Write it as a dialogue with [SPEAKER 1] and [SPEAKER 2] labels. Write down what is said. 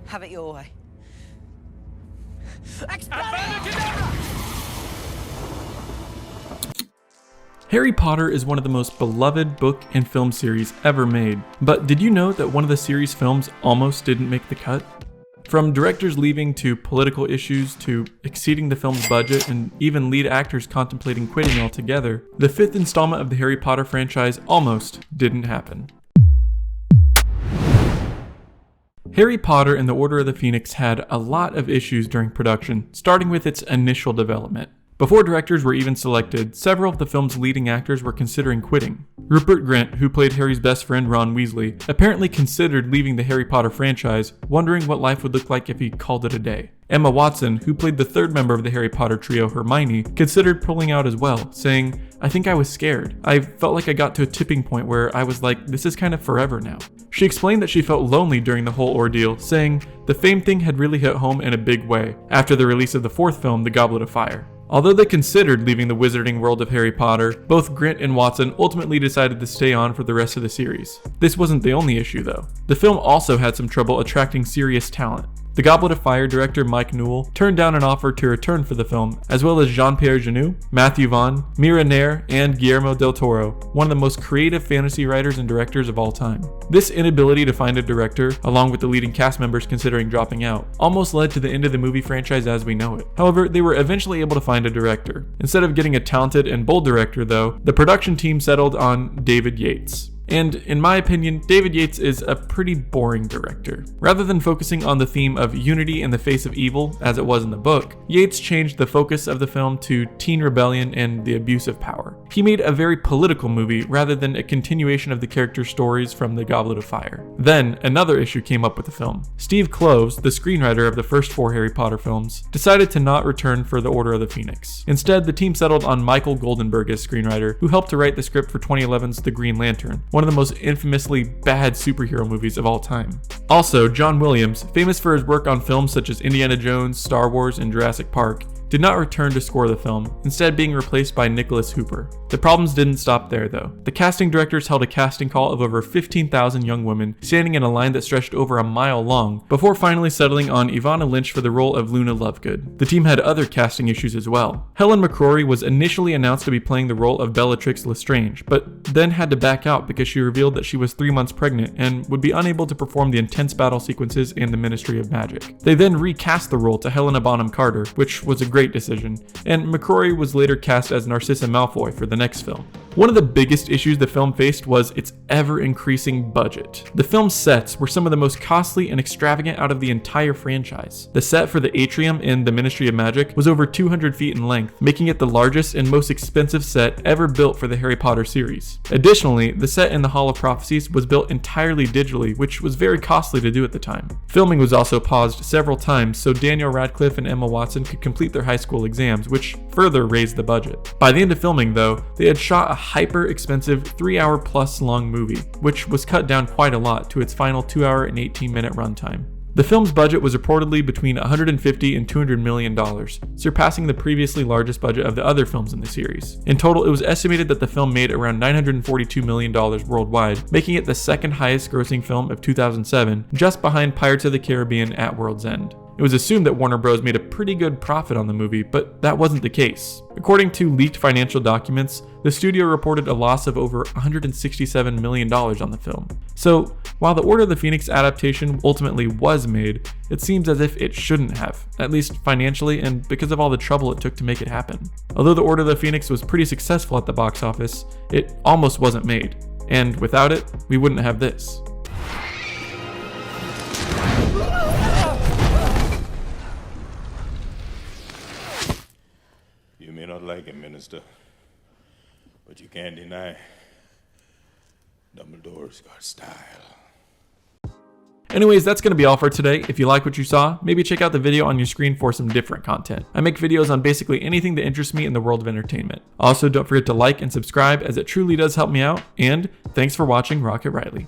[SPEAKER 1] Have it your way.
[SPEAKER 2] Harry Potter is one of the most beloved book and film series ever made, but did you know that one of the series' films almost didn't make the cut? From directors leaving to political issues to exceeding the film's budget and even lead actors contemplating quitting altogether, the fifth installment of the Harry Potter franchise almost didn't happen. Harry Potter and the Order of the Phoenix had a lot of issues during production, starting with its initial development. Before directors were even selected, several of the film's leading actors were considering quitting. Rupert Grint, who played Harry's best friend Ron Weasley, apparently considered leaving the Harry Potter franchise, wondering what life would look like if he called it a day. Emma Watson, who played the third member of the Harry Potter trio, Hermione, considered pulling out as well, saying, "I think I was scared. I felt like I got to a tipping point where I was like, this is kind of forever now." She explained that she felt lonely during the whole ordeal, saying, "The fame thing had really hit home in a big way," after the release of the fourth film, The Goblet of Fire. Although they considered leaving the wizarding world of Harry Potter, both Grint and Watson ultimately decided to stay on for the rest of the series. This wasn't the only issue though. The film also had some trouble attracting serious talent. The Goblet of Fire director Mike Newell turned down an offer to return for the film, as well as Jean-Pierre Jeunet, Matthew Vaughn, Mira Nair, and Guillermo del Toro, one of the most creative fantasy writers and directors of all time. This inability to find a director, along with the leading cast members considering dropping out, almost led to the end of the movie franchise as we know it. However, they were eventually able to find a director. Instead of getting a talented and bold director though, the production team settled on David Yates. And in my opinion, David Yates is a pretty boring director. Rather than focusing on the theme of unity in the face of evil, as it was in the book, Yates changed the focus of the film to teen rebellion and the abuse of power. He made a very political movie rather than a continuation of the character stories from The Goblet of Fire. Then, another issue came up with the film. Steve Kloves, the screenwriter of the first 4 Harry Potter films, decided to not return for The Order of the Phoenix. Instead, the team settled on Michael Goldenberg as screenwriter, who helped to write the script for 2011's The Green Lantern, one of the most infamously bad superhero movies of all time. Also, John Williams, famous for his work on films such as Indiana Jones, Star Wars, and Jurassic Park, did not return to score the film, instead being replaced by Nicholas Hooper. The problems didn't stop there though. The casting directors held a casting call of over 15,000 young women, standing in a line that stretched over a mile long, before finally settling on Ivana Lynch for the role of Luna Lovegood. The team had other casting issues as well. Helen McCrory was initially announced to be playing the role of Bellatrix Lestrange, but then had to back out because she revealed that she was 3 months pregnant and would be unable to perform the intense battle sequences in the Ministry of Magic. They then recast the role to Helena Bonham Carter, which was a great decision, and McCrory was later cast as Narcissa Malfoy for the next film. One of the biggest issues the film faced was its ever-increasing budget. The film's sets were some of the most costly and extravagant out of the entire franchise. The set for the atrium in the Ministry of Magic was over 200 feet in length, making it the largest and most expensive set ever built for the Harry Potter series. Additionally, the set in the Hall of Prophecies was built entirely digitally, which was very costly to do at the time. Filming was also paused several times so Daniel Radcliffe and Emma Watson could complete their high school exams, which further raised the budget. By the end of filming though, they had shot a hyper-expensive 3-hour plus long movie, which was cut down quite a lot to its final 2-hour and 18-minute runtime. The film's budget was reportedly between $150 and $200 million, surpassing the previously largest budget of the other films in the series. In total, it was estimated that the film made around $942 million worldwide, making it the second highest grossing film of 2007, just behind Pirates of the Caribbean at World's End. It was assumed that Warner Bros. Made a pretty good profit on the movie, but that wasn't the case. According to leaked financial documents, the studio reported a loss of over $167 million on the film. So, while the Order of the Phoenix adaptation ultimately was made, it seems as if it shouldn't have, at least financially and because of all the trouble it took to make it happen. Although the Order of the Phoenix was pretty successful at the box office, it almost wasn't made, and without it, we wouldn't have this.
[SPEAKER 3] You may not like him, Minister, but you can't deny Dumbledore's got style.
[SPEAKER 2] Anyways, that's going to be all for today. If you like what you saw, maybe check out the video on your screen for some different content. I make videos on basically anything that interests me in the world of entertainment. Also, don't forget to like and subscribe as it truly does help me out, and thanks for watching Rocket Riley.